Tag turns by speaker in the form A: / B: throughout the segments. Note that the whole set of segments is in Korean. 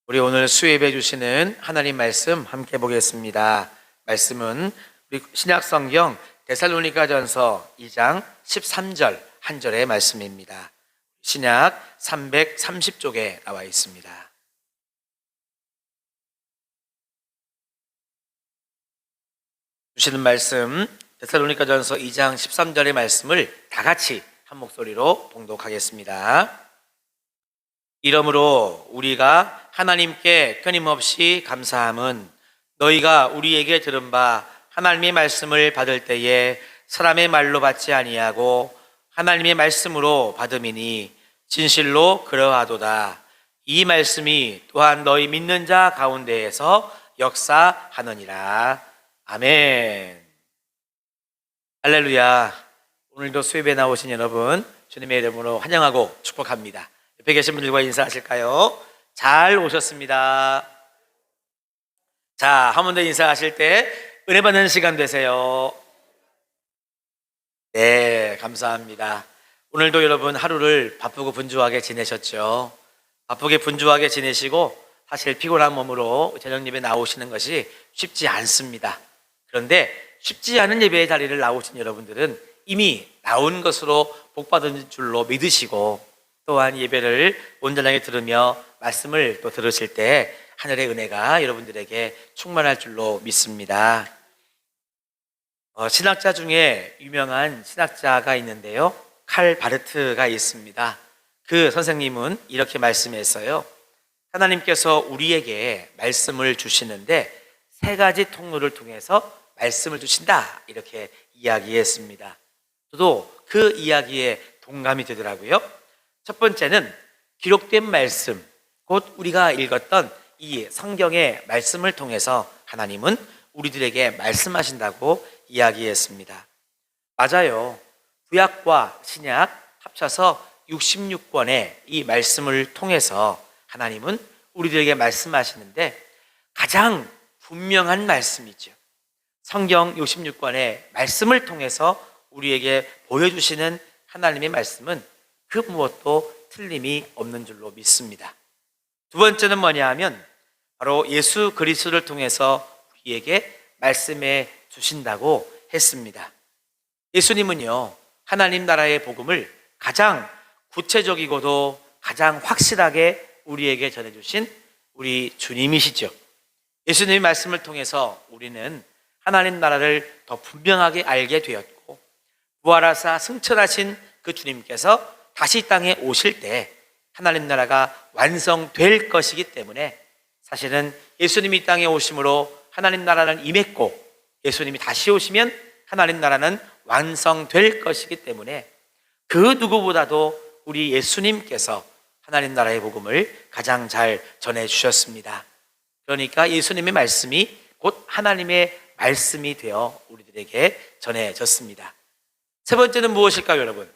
A: 우리 오늘 수예배 주시는 하나님 말씀 함께 보겠습니다. 말씀은 우리 신약성경 데살로니가전서 2장 13절 한 절의 말씀입니다. 신약 330쪽에 나와 있습니다. 주시는 말씀 데살로니가전서 2장 13절의 말씀을 다 같이 한 목소리로 봉독하겠습니다. 이러므로 우리가 하나님께 끊임없이 감사함은 너희가 우리에게 들은 바 하나님의 말씀을 받을 때에 사람의 말로 받지 아니하고 하나님의 말씀으로 받음이니 진실로 그러하도다. 이 말씀이 또한 너희 믿는 자 가운데에서 역사하느니라. 아멘. 할렐루야. 오늘도 수협에 나오신 여러분 주님의 이름으로 환영하고 축복합니다. 옆에 계신 분들과 인사하실까요? 잘 오셨습니다. 자, 한 번 더 인사하실 때 은혜 받는 시간 되세요. 네, 감사합니다. 오늘도 여러분 하루를 바쁘고 분주하게 지내셨죠? 바쁘게 분주하게 지내시고 사실 피곤한 몸으로 저녁 예배 나오시는 것이 쉽지 않습니다. 그런데 쉽지 않은 예배의 자리를 나오신 여러분들은 이미 나온 것으로 복받은 줄로 믿으시고 또한 예배를 온전하게 들으며 말씀을 또 들으실 때 하늘의 은혜가 여러분들에게 충만할 줄로 믿습니다. 신학자 중에 유명한 신학자가 있는데요, 칼 바르트가 있습니다. 그 선생님은 이렇게 말씀했어요. 하나님께서 우리에게 말씀을 주시는데 세 가지 통로를 통해서 말씀을 주신다, 이렇게 이야기했습니다. 저도 그 이야기에 동감이 되더라고요. 첫 번째는 기록된 말씀, 곧 우리가 읽었던 이 성경의 말씀을 통해서 하나님은 우리들에게 말씀하신다고 이야기했습니다. 맞아요. 구약과 신약 합쳐서 66권의 이 말씀을 통해서 하나님은 우리들에게 말씀하시는데 가장 분명한 말씀이죠. 성경 66권의 말씀을 통해서 우리에게 보여주시는 하나님의 말씀은 그 무엇도 틀림이 없는 줄로 믿습니다. 두 번째는 뭐냐 하면 바로 예수 그리스도를 통해서 우리에게 말씀해 주신다고 했습니다. 예수님은요, 하나님 나라의 복음을 가장 구체적이고도 가장 확실하게 우리에게 전해주신 우리 주님이시죠. 예수님의 말씀을 통해서 우리는 하나님 나라를 더 분명하게 알게 되었고, 부활하사 승천하신 그 주님께서 다시 땅에 오실 때 하나님 나라가 완성될 것이기 때문에 사실은 예수님이 땅에 오심으로 하나님 나라는 임했고 예수님이 다시 오시면 하나님 나라는 완성될 것이기 때문에 그 누구보다도 우리 예수님께서 하나님 나라의 복음을 가장 잘 전해주셨습니다. 그러니까 예수님의 말씀이 곧 하나님의 말씀이 되어 우리들에게 전해졌습니다. 세 번째는 무엇일까요, 여러분?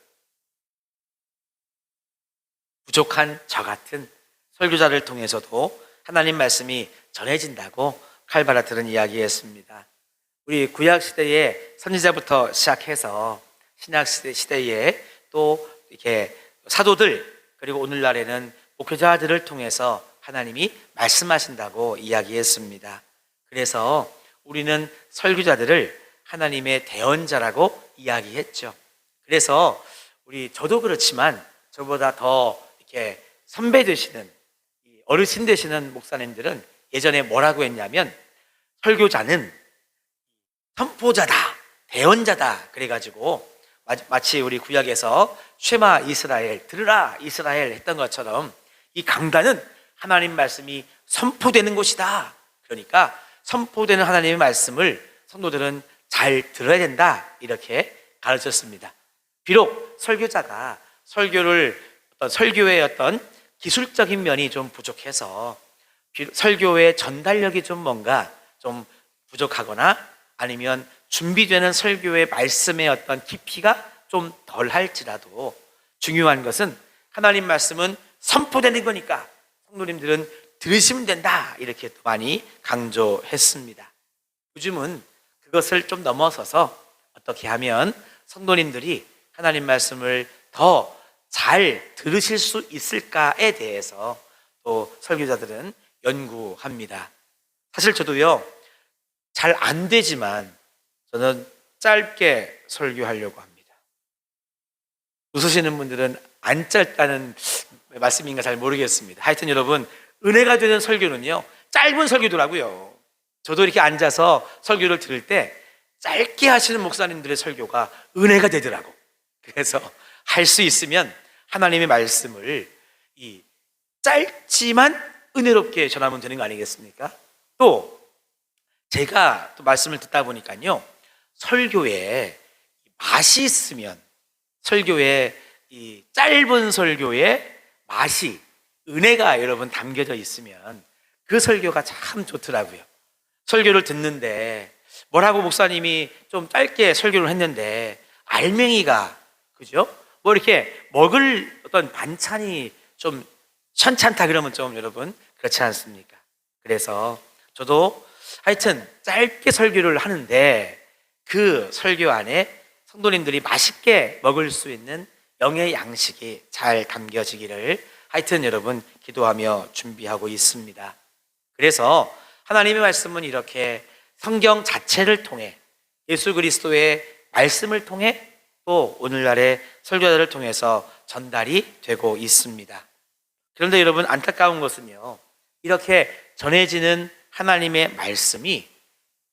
A: 부족한 저 같은 설교자를 통해서도 하나님 말씀이 전해진다고 칼 바르트는 이야기했습니다. 우리 구약 시대의 선지자부터 시작해서 신약 시대에 또 이렇게 사도들, 그리고 오늘날에는 목회자들을 통해서 하나님이 말씀하신다고 이야기했습니다. 그래서 우리는 설교자들을 하나님의 대언자라고 이야기했죠. 그래서 저도 그렇지만 저보다 더 이렇게 선배 되시는 어르신 되시는 목사님들은 예전에 뭐라고 했냐면 설교자는 선포자다, 대언자다 그래가지고 마치 우리 구약에서 쉐마 이스라엘, 들으라 이스라엘 했던 것처럼 이 강단은 하나님 말씀이 선포되는 곳이다. 그러니까 선포되는 하나님의 말씀을 성도들은 잘 들어야 된다, 이렇게 가르쳤습니다. 비록 설교자가 설교의 어떤 기술적인 면이 좀 부족해서 설교의 전달력이 좀 뭔가 좀 부족하거나 아니면 준비되는 설교의 말씀의 어떤 깊이가 좀 덜 할지라도 중요한 것은 하나님 말씀은 선포되는 거니까 성도님들은 들으시면 된다, 이렇게 또 많이 강조했습니다. 요즘은 그것을 좀 넘어서서 어떻게 하면 성도님들이 하나님 말씀을 더 잘 들으실 수 있을까에 대해서 또 설교자들은 연구합니다. 사실 저도요, 잘 안 되지만 저는 짧게 설교하려고 합니다. 웃으시는 분들은 안 짧다는 말씀인가 잘 모르겠습니다. 하여튼 여러분, 은혜가 되는 설교는요, 짧은 설교더라고요. 저도 이렇게 앉아서 설교를 들을 때 짧게 하시는 목사님들의 설교가 은혜가 되더라고. 그래서 할 수 있으면 하나님의 말씀을 이 짧지만 은혜롭게 전하면 되는 거 아니겠습니까? 또 제가 또 말씀을 듣다 보니까요, 설교에 맛이 있으면, 설교에 이 짧은 설교에 맛이, 은혜가 여러분 담겨져 있으면 그 설교가 참 좋더라고요. 설교를 듣는데 뭐라고 목사님이 좀 짧게 설교를 했는데 알맹이가, 그죠? 뭐 이렇게 먹을 어떤 반찬이 좀 현찮다 그러면 좀 여러분 그렇지 않습니까? 그래서 저도 하여튼 짧게 설교를 하는데 그 설교 안에 성도님들이 맛있게 먹을 수 있는 영의 양식이 잘 담겨지기를 하여튼 여러분 기도하며 준비하고 있습니다. 그래서 하나님의 말씀은 이렇게 성경 자체를 통해, 예수 그리스도의 말씀을 통해, 또 오늘날의 설교자를 통해서 전달이 되고 있습니다. 그런데 여러분, 안타까운 것은요, 이렇게 전해지는 하나님의 말씀이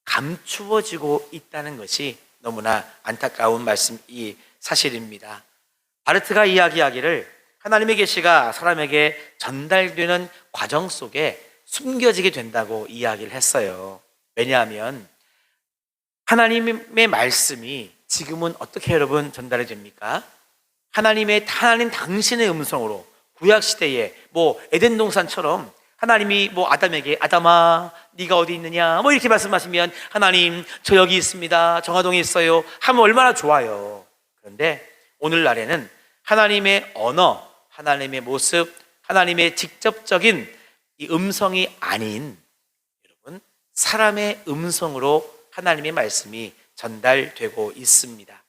A: 감추어지고 있다는 것이 너무나 안타까운 이 사실입니다. 바르트가 이야기하기를 하나님의 계시가 사람에게 전달되는 과정 속에 숨겨지게 된다고 이야기를 했어요. 왜냐하면 하나님의 말씀이 지금은 어떻게 여러분 전달이 됩니까? 하나님 당신의 음성으로, 구약시대에 뭐 에덴 동산처럼 하나님이 뭐 아담에게 아담아 네가 어디 있느냐 뭐 이렇게 말씀하시면 하나님 저 여기 있습니다, 정화동에 있어요 하면 얼마나 좋아요. 그런데 오늘날에는 하나님의 언어, 하나님의 모습, 하나님의 직접적인 이 음성이 아닌 여러분 사람의 음성으로 하나님의 말씀이 전달되고 있습니다.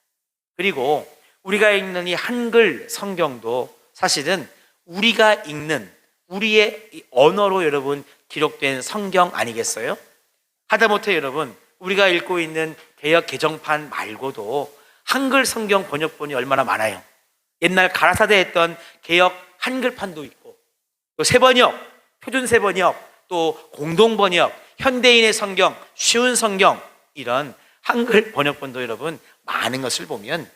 A: 그리고 우리가 읽는 이 한글 성경도 사실은 우리가 읽는 우리의 언어로 여러분 기록된 성경 아니겠어요? 하다못해 여러분 우리가 읽고 있는 개역 개정판 말고도 한글 성경 번역본이 얼마나 많아요. 옛날 가라사대 했던 개역 한글판도 있고, 또 새번역, 표준 새번역, 또 공동 번역, 현대인의 성경, 쉬운 성경, 이런 한글 번역본도 여러분 많은 것을 보면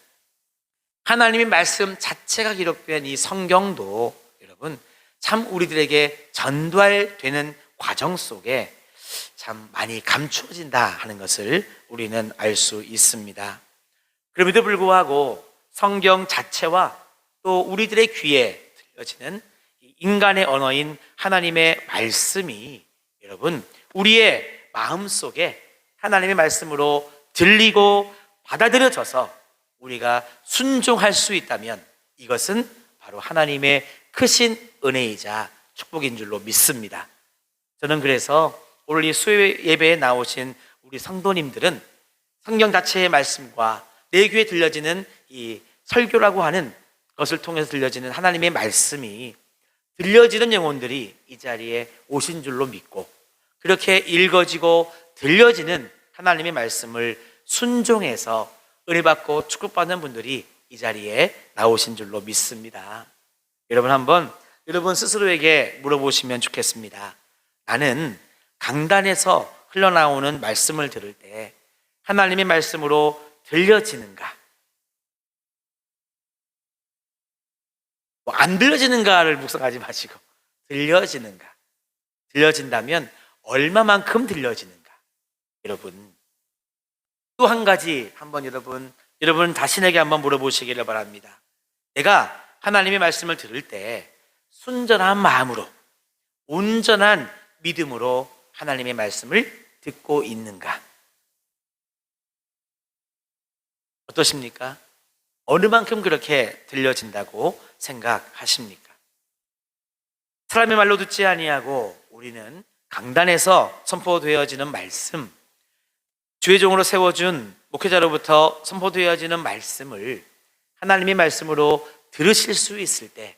A: 하나님의 말씀 자체가 기록된 이 성경도 여러분 참 우리들에게 전달되는 과정 속에 참 많이 감추어진다 하는 것을 우리는 알 수 있습니다. 그럼에도 불구하고 성경 자체와 또 우리들의 귀에 들려지는 인간의 언어인 하나님의 말씀이 여러분 우리의 마음 속에 하나님의 말씀으로 들리고 받아들여져서 우리가 순종할 수 있다면 이것은 바로 하나님의 크신 은혜이자 축복인 줄로 믿습니다. 저는 그래서 오늘 이 수요 예배에 나오신 우리 성도님들은 성경 자체의 말씀과 내 귀에 들려지는 이 설교라고 하는 것을 통해서 들려지는 하나님의 말씀이 들려지는 영혼들이 이 자리에 오신 줄로 믿고 그렇게 읽어지고 들려지는 하나님의 말씀을 순종해서 은혜받고 축복받는 분들이 이 자리에 나오신 줄로 믿습니다. 여러분 한번 여러분 스스로에게 물어보시면 좋겠습니다. 나는 강단에서 흘러나오는 말씀을 들을 때 하나님의 말씀으로 들려지는가? 안 들려지는가를 묵상하지 마시고 들려지는가? 들려진다면 얼마만큼 들려지는가? 여러분 또 한 가지 한번 여러분 자신에게 한번 물어보시기를 바랍니다. 내가 하나님의 말씀을 들을 때 순전한 마음으로 온전한 믿음으로 하나님의 말씀을 듣고 있는가? 어떠십니까? 어느 만큼 그렇게 들려진다고 생각하십니까? 사람의 말로 듣지 아니하고 우리는 강단에서 선포되어지는 말씀, 주의 종으로 세워준 목회자로부터 선포되어지는 말씀을 하나님의 말씀으로 들으실 수 있을 때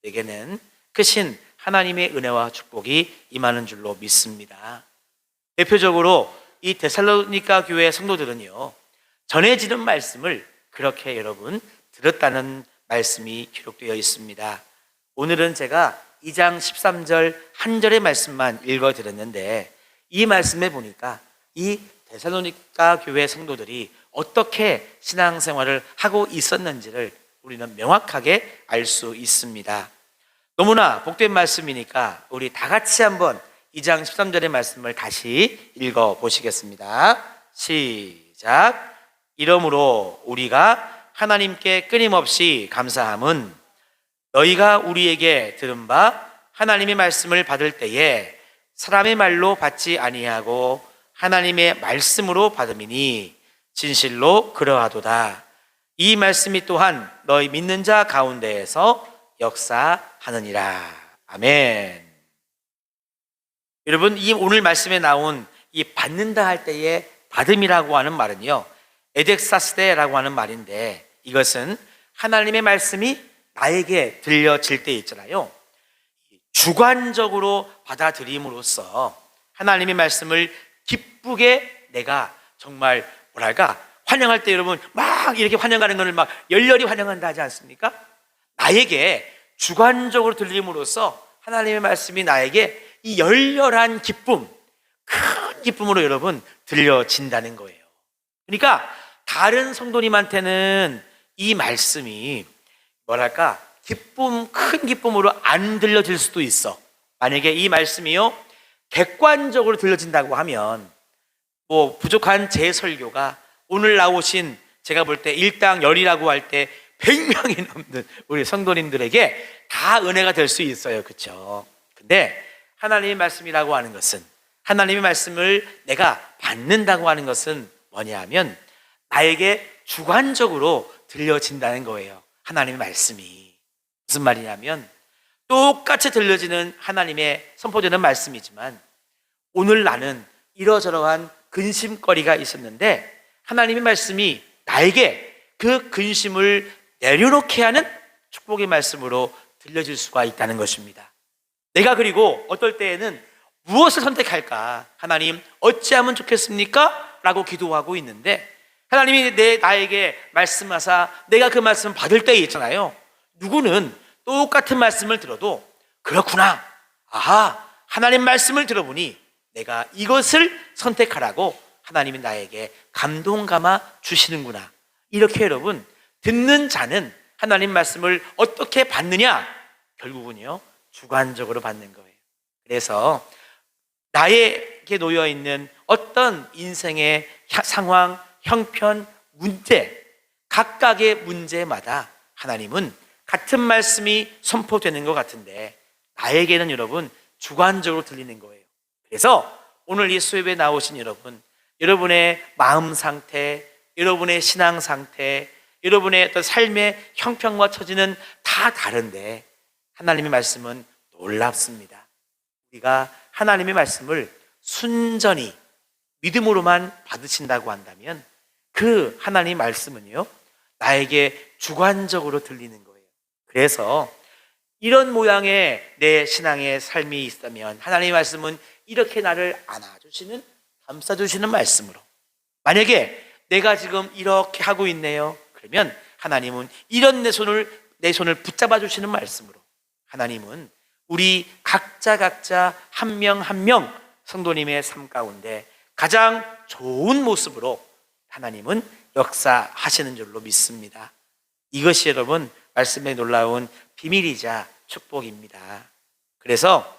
A: 우리에게는 크신 하나님의 은혜와 축복이 임하는 줄로 믿습니다. 대표적으로 이 데살로니가 교회 성도들은요, 전해지는 말씀을 그렇게 여러분 들었다는 말씀이 기록되어 있습니다. 오늘은 제가 2장 13절 한 절의 말씀만 읽어 드렸는데, 이 말씀에 보니까 이 데살로니가 교회 성도들이 어떻게 신앙생활을 하고 있었는지를 우리는 명확하게 알 수 있습니다. 너무나 복된 말씀이니까 우리 다 같이 한번 2장 13절의 말씀을 다시 읽어 보시겠습니다. 시작. 이러므로 우리가 하나님께 끊임없이 감사함은 너희가 우리에게 들은 바 하나님의 말씀을 받을 때에 사람의 말로 받지 아니하고 하나님의 말씀으로 받음이니 진실로 그러하도다. 이 말씀이 또한 너희 믿는 자 가운데에서 역사하느니라. 아멘. 여러분, 이 오늘 말씀에 나온 이 받는다 할 때의 받음이라고 하는 말은요, 에덱사스데라고 하는 말인데, 이것은 하나님의 말씀이 나에게 들려질 때 있잖아요, 주관적으로 받아들임으로써 하나님의 말씀을 기쁘게 내가 정말 환영할 때 여러분 막 이렇게 환영하는 것을 막 열렬히 환영한다 하지 않습니까? 나에게 주관적으로 들림으로써 하나님의 말씀이 나에게 이 열렬한 기쁨, 큰 기쁨으로 여러분 들려진다는 거예요. 그러니까 다른 성도님한테는 이 말씀이 큰 기쁨으로 안 들려질 수도 있어. 만약에 이 말씀이요 객관적으로 들려진다고 하면, 부족한 제 설교가 오늘 나오신 제가 볼 때 일당 열이라고 할 때 100명이 넘는 우리 성도님들에게 다 은혜가 될 수 있어요. 그렇죠? 근데 하나님의 말씀이라고 하는 것은, 하나님의 말씀을 내가 받는다고 하는 것은 뭐냐 하면 나에게 주관적으로 들려진다는 거예요. 하나님의 말씀이 무슨 말이냐면, 똑같이 들려지는 하나님의 선포되는 말씀이지만 오늘 나는 이러저러한 근심거리가 있었는데 하나님의 말씀이 나에게 그 근심을 내려놓게 하는 축복의 말씀으로 들려질 수가 있다는 것입니다. 내가 그리고 어떨 때에는 무엇을 선택할까? 하나님 어찌하면 좋겠습니까? 라고 기도하고 있는데 하나님이 나에게 말씀하사 내가 그 말씀을 받을 때에 있잖아요, 누구는 똑같은 말씀을 들어도 그렇구나, 아하, 하나님 말씀을 들어보니 내가 이것을 선택하라고 하나님이 나에게 감동 감아 주시는구나. 이렇게 여러분, 듣는 자는 하나님 말씀을 어떻게 받느냐? 결국은요 주관적으로 받는 거예요. 그래서 나에게 놓여 있는 어떤 인생의 상황, 형편, 문제, 각각의 문제마다 하나님은 같은 말씀이 선포되는 것 같은데 나에게는 여러분 주관적으로 들리는 거예요. 그래서 오늘 이 수업에 나오신 여러분, 여러분의 마음 상태, 여러분의 신앙 상태, 여러분의 어떤 삶의 형편과 처지는 다 다른데 하나님의 말씀은 놀랍습니다. 우리가 하나님의 말씀을 순전히 믿음으로만 받으신다고 한다면 그 하나님의 말씀은요 나에게 주관적으로 들리는 거예요. 그래서 이런 모양의 내 신앙의 삶이 있다면 하나님의 말씀은 이렇게 나를 안아주시는, 감싸주시는 말씀으로, 만약에 내가 지금 이렇게 하고 있네요, 그러면 하나님은 이런 내 손을 붙잡아 주시는 말씀으로, 하나님은 우리 각자 한 명 한 명 성도님의 삶 가운데 가장 좋은 모습으로 하나님은 역사하시는 줄로 믿습니다. 이것이 여러분 말씀의 놀라운 비밀이자 축복입니다. 그래서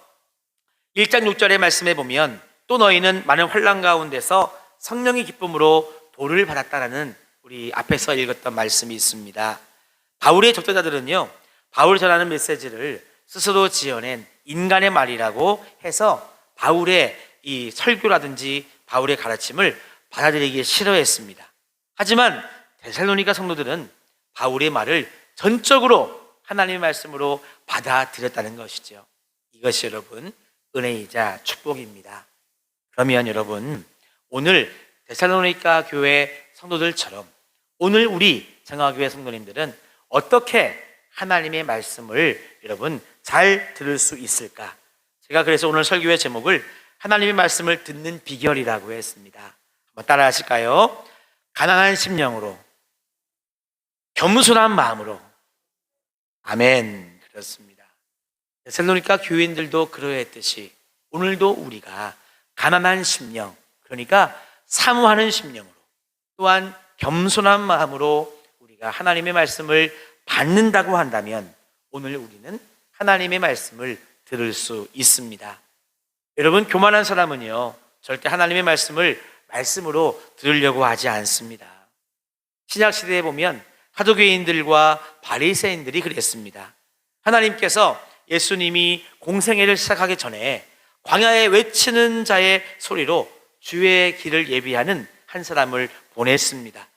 A: 1장 6절의 말씀에 보면 또 너희는 많은 환난 가운데서 성령의 기쁨으로 도를 받았다라는 우리 앞에서 읽었던 말씀이 있습니다. 바울의 적자자들은요 바울이 전하는 메시지를 스스로 지어낸 인간의 말이라고 해서 바울의 이 설교라든지 바울의 가르침을 받아들이기 싫어했습니다. 하지만 데살로니가 성도들은 바울의 말을 전적으로 하나님의 말씀으로 받아들였다는 것이죠. 이것이 여러분 은혜이자 축복입니다. 그러면 여러분 오늘 데살로니가 교회 성도들처럼 오늘 우리 정화교회 성도님들은 어떻게 하나님의 말씀을 여러분 잘 들을 수 있을까? 제가 그래서 오늘 설교의 제목을 하나님의 말씀을 듣는 비결이라고 했습니다. 한번 따라 하실까요? 가난한 심령으로, 겸손한 마음으로. 아멘. 그렇습니다. 데살로니가 교인들도 그러했듯이 오늘도 우리가 가난한 심령, 그러니까 사모하는 심령으로, 또한 겸손한 마음으로 우리가 하나님의 말씀을 받는다고 한다면 오늘 우리는 하나님의 말씀을 들을 수 있습니다. 여러분, 교만한 사람은요 절대 하나님의 말씀으로 들으려고 하지 않습니다. 신약시대에 보면 사두개인들과 바리새인들이 그랬습니다. 하나님께서 예수님이 공생애를 시작하기 전에 광야에 외치는 자의 소리로 주의 길을 예비하는 한 사람을 보냈습니다.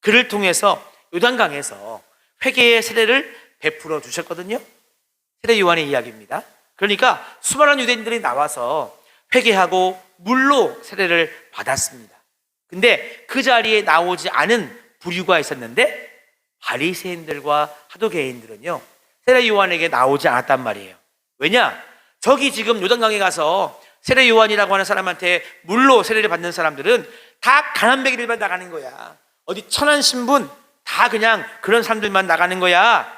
A: 그를 통해서 요단강에서 회개의 세례를 베풀어 주셨거든요. 세례 요한의 이야기입니다. 그러니까 수많은 유대인들이 나와서 회개하고 물로 세례를 받았습니다. 근데 그 자리에 나오지 않은 부류가 있었는데 바리새인들과 사두개인들은요 세례 요한에게 나오지 않았단 말이에요. 왜냐? 저기 지금 요단강에 가서 세례 요한이라고 하는 사람한테 물로 세례를 받는 사람들은 다 가난뱅이들만 나가는 거야. 어디 천한 신분 다 그냥 그런 사람들만 나가는 거야.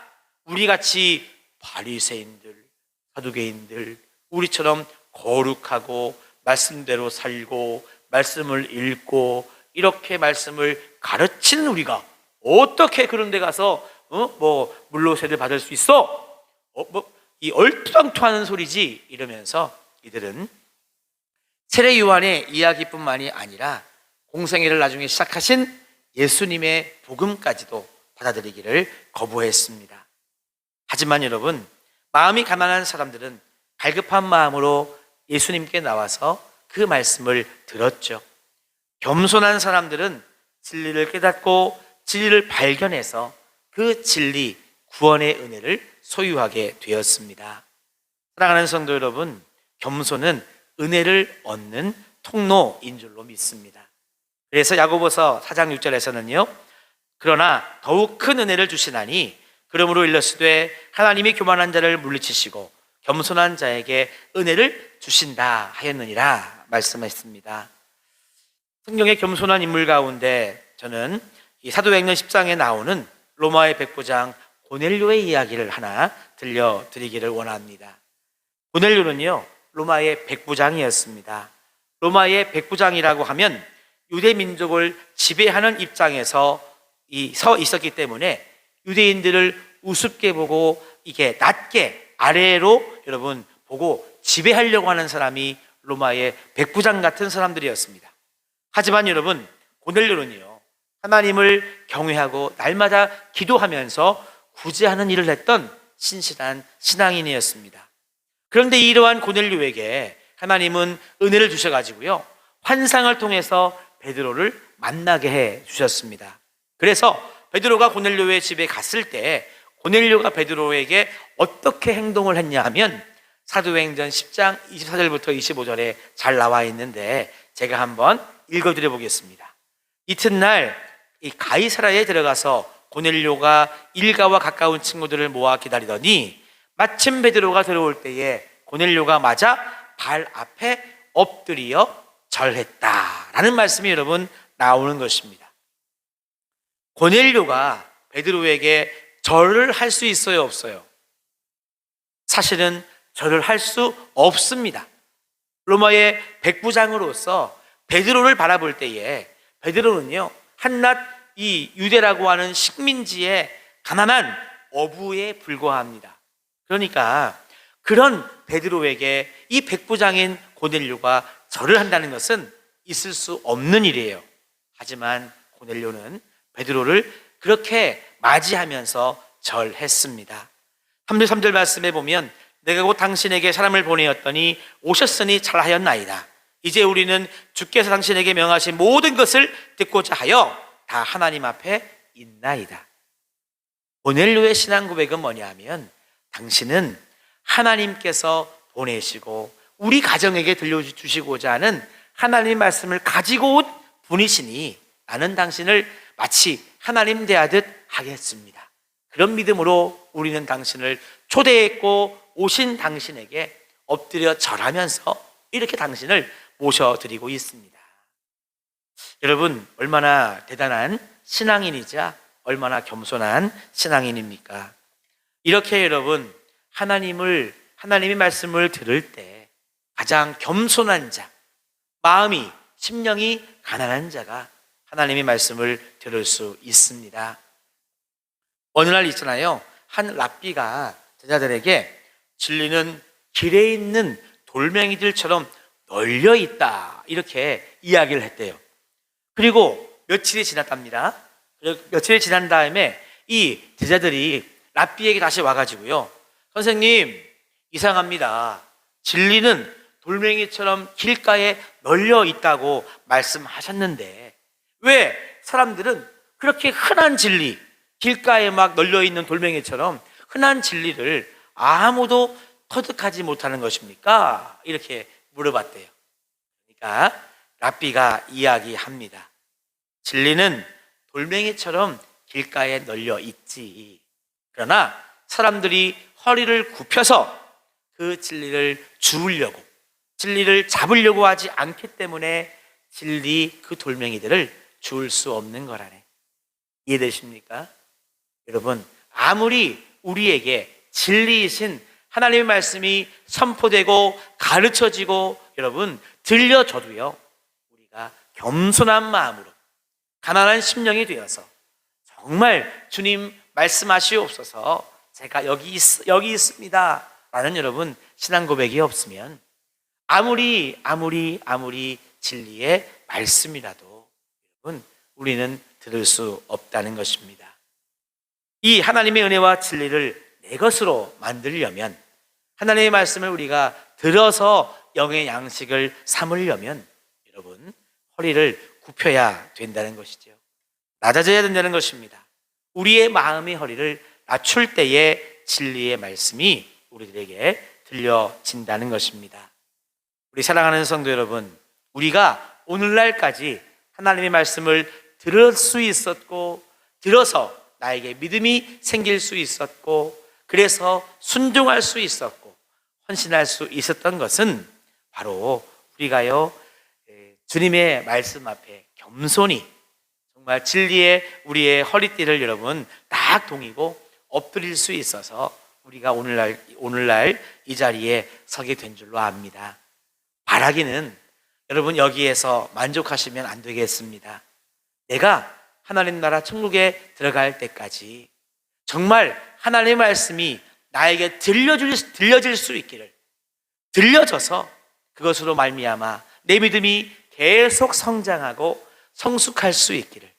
A: 우리같이 바리새인들, 사두개인들, 우리처럼 거룩하고 말씀대로 살고 말씀을 읽고 이렇게 말씀을 가르치는 우리가 어떻게 그런 데 가서 물로 세례를 받을 수 있어? 이 얼토당토하는 소리지 이러면서 이들은 세례 요한의 이야기뿐만이 아니라 공생애를 나중에 시작하신 예수님의 복음까지도 받아들이기를 거부했습니다. 하지만 여러분, 마음이 가난한 사람들은 갈급한 마음으로 예수님께 나와서 그 말씀을 들었죠. 겸손한 사람들은 진리를 깨닫고 진리를 발견해서 그 진리, 구원의 은혜를 소유하게 되었습니다. 사랑하는 성도 여러분, 겸손은 은혜를 얻는 통로인 줄로 믿습니다. 그래서 야고보서 4장 6절에서는요 그러나 더욱 큰 은혜를 주시나니 그러므로 일렀으되 하나님이 교만한 자를 물리치시고 겸손한 자에게 은혜를 주신다 하였느니라 말씀했습니다. 성경의 겸손한 인물 가운데 저는 이 사도행전 10장에 나오는 로마의 백부장 고넬료의 이야기를 하나 들려드리기를 원합니다. 고넬료는요 로마의 백부장이었습니다. 로마의 백부장이라고 하면 유대 민족을 지배하는 입장에서 서 있었기 때문에 유대인들을 우습게 보고 이게 낮게 아래로 여러분 보고 지배하려고 하는 사람이 로마의 백부장 같은 사람들이었습니다. 하지만 여러분, 고넬료는요 하나님을 경외하고 날마다 기도하면서 구제하는 일을 했던 신실한 신앙인이었습니다. 그런데 이러한 고넬료에게 하나님은 은혜를 주셔가지고요 환상을 통해서 베드로를 만나게 해 주셨습니다. 그래서 베드로가 고넬료의 집에 갔을 때 고넬료가 베드로에게 어떻게 행동을 했냐 하면 사도행전 10장 24절부터 25절에 잘 나와 있는데 제가 한번 읽어드려 보겠습니다. 이튿날 이 가이사라에 들어가서 고넬료가 일가와 가까운 친구들을 모아 기다리더니 마침 베드로가 들어올 때에 고넬료가 맞아 발 앞에 엎드려 절했다라는 말씀이 여러분 나오는 것입니다. 고넬료가 베드로에게 절을 할 수 있어요, 없어요? 사실은 절을 할 수 없습니다. 로마의 백부장으로서 베드로를 바라볼 때에 베드로는요 한낱 이 유대라고 하는 식민지의 가난한 어부에 불과합니다. 그러니까 그런 베드로에게 이 백부장인 고넬료가 절을 한다는 것은 있을 수 없는 일이에요. 하지만 고넬료는 베드로를 그렇게 맞이하면서 절했습니다. 3절 말씀에 보면 내가 곧 당신에게 사람을 보내었더니 오셨으니 잘하였나이다. 이제 우리는 주께서 당신에게 명하신 모든 것을 듣고자 하여 다 하나님 앞에 있나이다. 고넬료의 신앙 고백은 뭐냐 하면 당신은 하나님께서 보내시고 우리 가정에게 들려주시고자 하는 하나님의 말씀을 가지고 온 분이시니 나는 당신을 마치 하나님 대하듯 하겠습니다. 그런 믿음으로 우리는 당신을 초대했고 오신 당신에게 엎드려 절하면서 이렇게 당신을 모셔드리고 있습니다. 여러분, 얼마나 대단한 신앙인이자 얼마나 겸손한 신앙인입니까? 이렇게 여러분, 하나님의 말씀을 들을 때 가장 겸손한 자, 마음이, 심령이 가난한 자가 하나님의 말씀을 들을 수 있습니다. 어느 날 있잖아요. 한 랍비가 제자들에게 진리는 길에 있는 돌멩이들처럼 널려 있다, 이렇게 이야기를 했대요. 그리고 며칠이 지났답니다. 며칠이 지난 다음에 이 제자들이 랍비에게 다시 와가지고요, 선생님, 이상합니다. 진리는 돌멩이처럼 길가에 널려 있다고 말씀하셨는데 왜 사람들은 그렇게 흔한 진리, 길가에 막 널려 있는 돌멩이처럼 흔한 진리를 아무도 터득하지 못하는 것입니까? 이렇게 물어봤대요. 그러니까 랍비가 이야기합니다. 진리는 돌멩이처럼 길가에 널려 있지. 그러나 사람들이 허리를 굽혀서 그 진리를 주우려고, 진리를 잡으려고 하지 않기 때문에 진리 그 돌멩이들을 주울 수 없는 거라네. 이해되십니까? 여러분, 아무리 우리에게 진리이신 하나님의 말씀이 선포되고 가르쳐지고 여러분 들려줘도요, 우리가 겸손한 마음으로 가난한 심령이 되어서 정말 주님 말씀하시옵소서, 제가 여기 있습니다 라는 여러분 신앙 고백이 없으면 아무리 진리의 말씀이라도 여러분 우리는 들을 수 없다는 것입니다. 이 하나님의 은혜와 진리를 내 것으로 만들려면, 하나님의 말씀을 우리가 들어서 영의 양식을 삼으려면 여러분 허리를 굽혀야 된다는 것이죠. 낮아져야 된다는 것입니다. 우리의 마음의 허리를 낮출 때에 진리의 말씀이 우리들에게 들려진다는 것입니다. 우리 사랑하는 성도 여러분, 우리가 오늘날까지 하나님의 말씀을 들을 수 있었고, 들어서 나에게 믿음이 생길 수 있었고, 그래서 순종할 수 있었고 헌신할 수 있었던 것은 바로 우리가요, 주님의 말씀 앞에 겸손히 정말 진리의 우리의 허리띠를 여러분 딱 동이고 엎드릴 수 있어서 우리가 오늘날 이 자리에 서게 된 줄로 압니다. 바라기는 여러분 여기에서 만족하시면 안 되겠습니다. 내가 하나님 나라 천국에 들어갈 때까지 정말 하나님의 말씀이 나에게 들려질 수 있기를, 들려져서 그것으로 말미암아 내 믿음이 계속 성장하고 성숙할 수 있기를,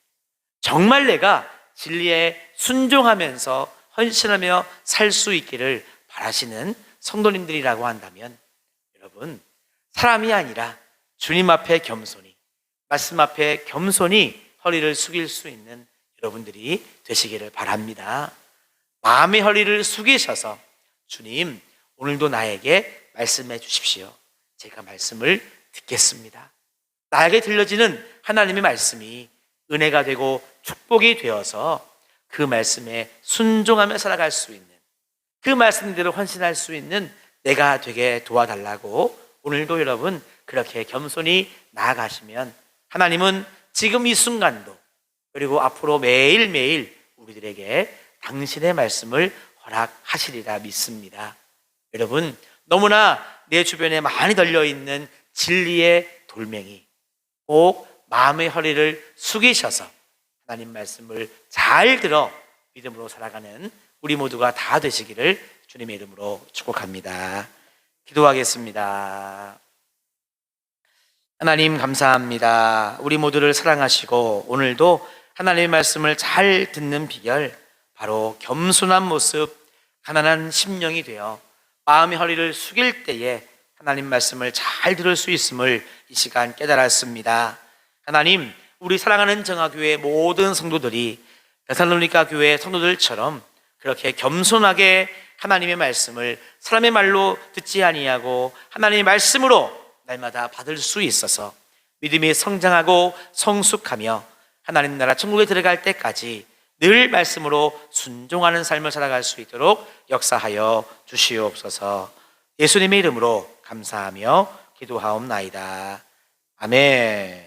A: 정말 내가 진리에 순종하면서 헌신하며 살 수 있기를 바라시는 성도님들이라고 한다면 여러분, 사람이 아니라 주님 앞에 겸손히, 말씀 앞에 겸손히 허리를 숙일 수 있는 여러분들이 되시기를 바랍니다. 마음의 허리를 숙이셔서 주님, 오늘도 나에게 말씀해 주십시오. 제가 말씀을 듣겠습니다. 나에게 들려지는 하나님의 말씀이 은혜가 되고 축복이 되어서 그 말씀에 순종하며 살아갈 수 있는, 그 말씀대로 헌신할 수 있는 내가 되게 도와달라고 오늘도 여러분 그렇게 겸손히 나아가시면 하나님은 지금 이 순간도 그리고 앞으로 매일매일 우리들에게 당신의 말씀을 허락하시리라 믿습니다. 여러분, 너무나 내 주변에 많이 널려있는 진리의 돌멩이, 꼭 마음의 허리를 숙이셔서 하나님 말씀을 잘 들어 믿음으로 살아가는 우리 모두가 다 되시기를 주님의 이름으로 축복합니다. 기도하겠습니다. 하나님 감사합니다. 우리 모두를 사랑하시고 오늘도 하나님의 말씀을 잘 듣는 비결, 바로 겸손한 모습, 가난한 심령이 되어 마음의 허리를 숙일 때에 하나님 말씀을 잘 들을 수 있음을 이 시간 깨달았습니다. 하나님, 우리 사랑하는 정화교회 모든 성도들이 데살로니가 교회 성도들처럼 그렇게 겸손하게 하나님의 말씀을 사람의 말로 듣지 아니하고 하나님의 말씀으로 날마다 받을 수 있어서 믿음이 성장하고 성숙하며 하나님 나라 천국에 들어갈 때까지 늘 말씀으로 순종하는 삶을 살아갈 수 있도록 역사하여 주시옵소서. 예수님의 이름으로 감사하며 기도하옵나이다. 아멘.